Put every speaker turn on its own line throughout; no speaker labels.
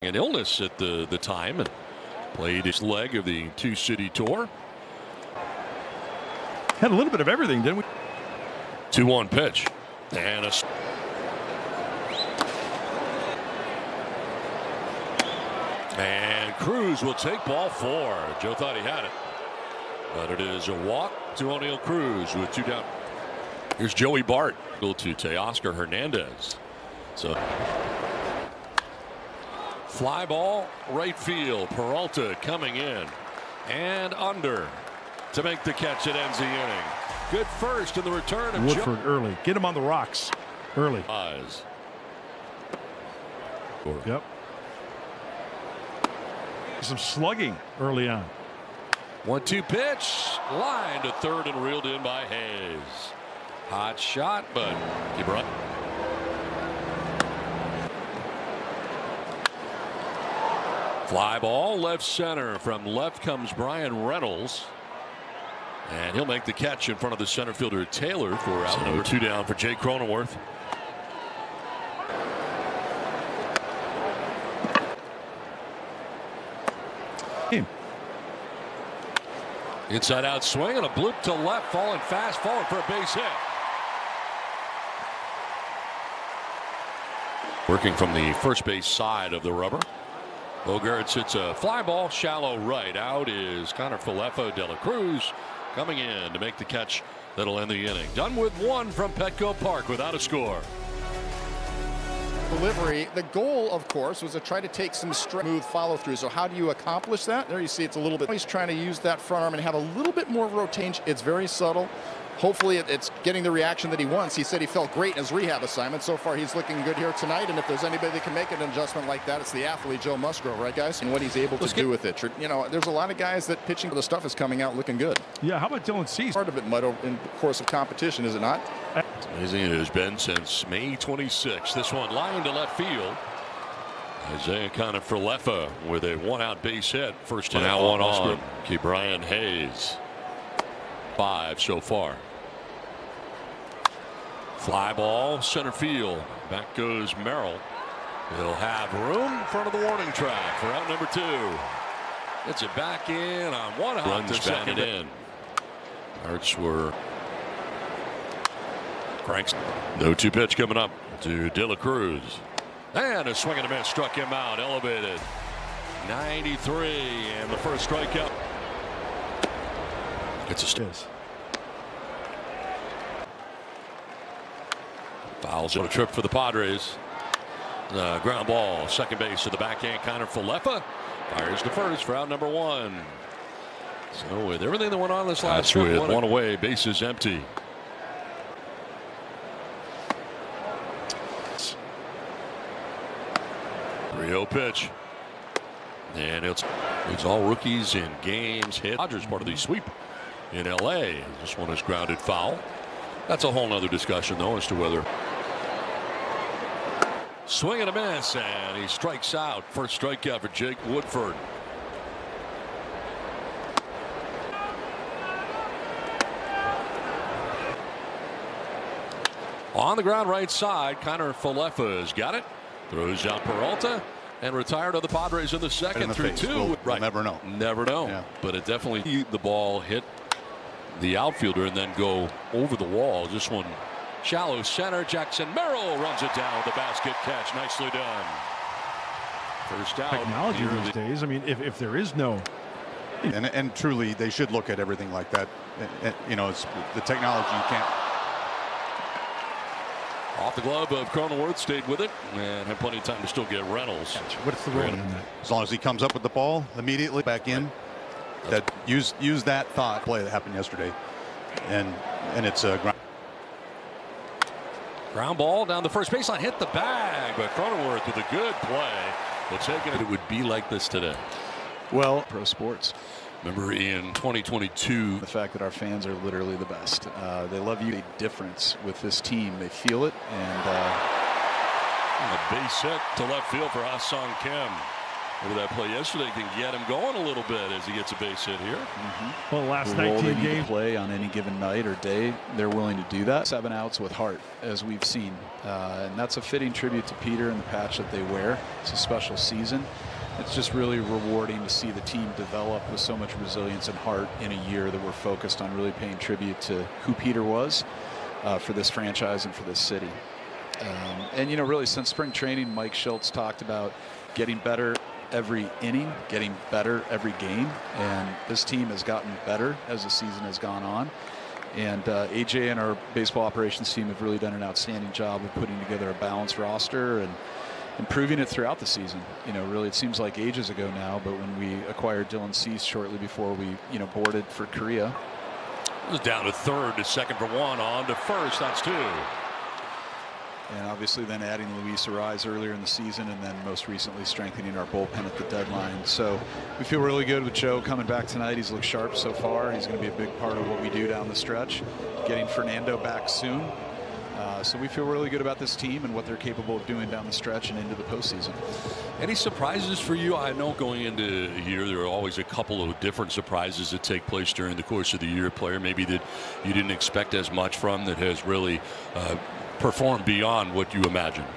An illness at the time and played his leg of the two-city tour.
Had a little bit of everything, didn't we?
2-1 pitch and Cruz will take ball 4. Joe thought he had it, but it is a walk to O'Neill Cruz with 2 down. Here's Joey Bart to Teoscar Hernandez. So fly ball right field. Peralta coming in and under to make the catch that ends the inning. Good first in the return of
Woodford early. Get him on the rocks early.
Eyes.
Yep. Some slugging early on.
1-2 pitch. Line to third and reeled in by Hayes. Hot shot, but keep running. Fly ball left center. From left comes Brian Reynolds. And he'll make the catch in front of the center fielder Taylor for out number 2 down for Jake Cronenworth. Inside out swing and a bloop to left, falling fast, falling for a base hit. Working from the first base side of the rubber. Bogaerts hits a fly ball shallow right. Out is Connor Falefa. De La Cruz coming in to make the catch that'll end the inning. Done with 1 from Petco Park without a score.
Delivery. The goal, of course, was to try to take some smooth follow through. So how do you accomplish that? There you see it's a little bit. He's trying to use that front arm and have a little bit more rotation. It's very subtle. Hopefully it's getting the reaction that he wants. He said he felt great in his rehab assignment. So far he's looking good here tonight. And if there's anybody that can make an adjustment like that, it's the athlete Joe Musgrove, right guys? And what he's able to do with it. You know, there's a lot of guys that pitching the stuff is coming out looking good.
Yeah, how about Dylan Cease?
Part of it might in the course of competition, is it not?
It's amazing. It has been since May 26th. This one line to left field. Isaiah Connor Falefa with a 1-out base hit. First and out, 1 on. Keep Brian Hayes. 5 so far. Fly ball center field. Back goes Merrill. He'll have room in front of the warning track for out number 2. Gets it back in on 1 hop. Runs to second in. Arts were Franks. 0-2 pitch coming up to De La Cruz. And a swing and a miss struck him out. Elevated. 93 and the first strikeout. It's a stiff. Fouls on a trip for the Padres. Ground ball, second base to the backhand. Connor Falefa fires to first for out number 1. So with everything that went on this last trip, with 1 away, bases empty. Rio pitch, and it's all rookies in games hit. Dodgers part of the sweep in L.A. This one is grounded foul. That's a whole nother discussion though as to whether. Swing and a miss, and he strikes out. First strikeout for Jake Woodford. On the ground right side, Connor Falefa has got it. Throws out Peralta and retired of the Padres in the second
in the
through
face.
2.
We'll never know.
Never know.
Yeah.
But it definitely the ball hit the outfielder and then go over the wall. This one shallow center. Jackson Merrill runs it down with the basket catch. Nicely done. First out.
Technology these days. I mean, if there is no.
And truly, they should look at everything like that. You know, it's the technology you can't.
Off the glove of Cronenworth, stayed with it and had plenty of time to still get Reynolds.
What's the rule in that?
As long as he comes up with the ball immediately back in. That use that thought play that happened yesterday, and it's a
ground ball down the first baseline, hit the bag, but Cronenworth with a good play. We'll take it. It would be like this today.
Well, pro sports.
Remember in 2022,
the fact that our fans are literally the best. They love you. A difference with this team. They feel it, and
a base hit to left field for Ah-Sung Kim. Maybe that play yesterday can get him going a little bit as he gets a base hit here.
Well, last
The role
19
they need to
games.
play on any given night or day, they're willing to do that. 7 outs with heart, as we've seen. And that's a fitting tribute to Peter and the patch that they wear. It's a special season. It's just really rewarding to see the team develop with so much resilience and heart in a year that we're focused on really paying tribute to who Peter was for this franchise and for this city. And, you know, really since spring training, Mike Schultz talked about getting better every inning, getting better every game, and this team has gotten better as the season has gone on. And AJ and our baseball operations team have really done an outstanding job of putting together a balanced roster and improving it throughout the season. You know, really it seems like ages ago now, but when we acquired Dylan Cease shortly before we, you know, boarded for Korea.
It was down to third, to second for one, on to first. That's 2.
And obviously then adding Luis Ariz earlier in the season, and then most recently strengthening our bullpen at the deadline. So we feel really good with Joe coming back tonight. He's looked sharp so far. He's going to be a big part of what we do down the stretch. Getting Fernando back soon. So we feel really good about this team and what they're capable of doing down the stretch and into the postseason.
Any surprises for you? I know going into a year there are always a couple of different surprises that take place during the course of the year. Player maybe that you didn't expect as much from that has really performed beyond what you imagined.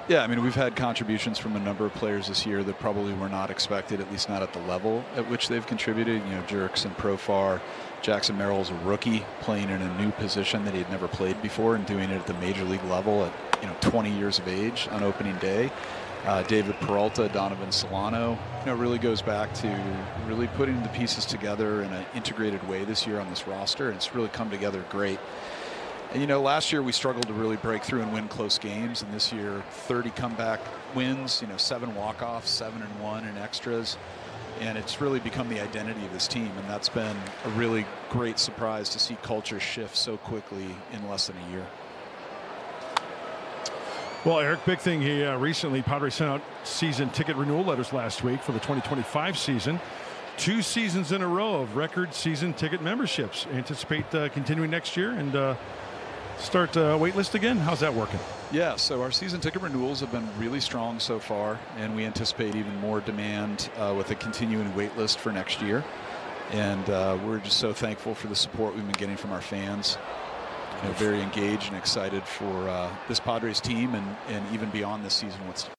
Yeah, I mean, we've had contributions from a number of players this year that probably were not expected, at least not at the level at which they've contributed. You know, Jerks and Profar. Jackson Merrill's a rookie playing in a new position that he had never played before and doing it at the major league level at, you know, 20 years of age on opening day. David Peralta, Donovan Solano, you know, really goes back to really putting the pieces together in an integrated way this year on this roster, and it's really come together great. And, you know, last year we struggled to really break through and win close games, and this year 30 comeback wins, you know, 7 walk-offs, 7-1 in extras. And it's really become the identity of this team, and that's been a really great surprise to see culture shift so quickly in less than a year.
Well, Eric, big thing here recently, Padres sent out season ticket renewal letters last week for the 2025 season. 2 seasons in a row of record season ticket memberships. Anticipate continuing next year and start wait list again. How's that working?
Yeah, so our season ticket renewals have been really strong so far, and we anticipate even more demand with a continuing wait list for next year. And we're just so thankful for the support we've been getting from our fans. You know, very engaged and excited for this Padres team and even beyond this season.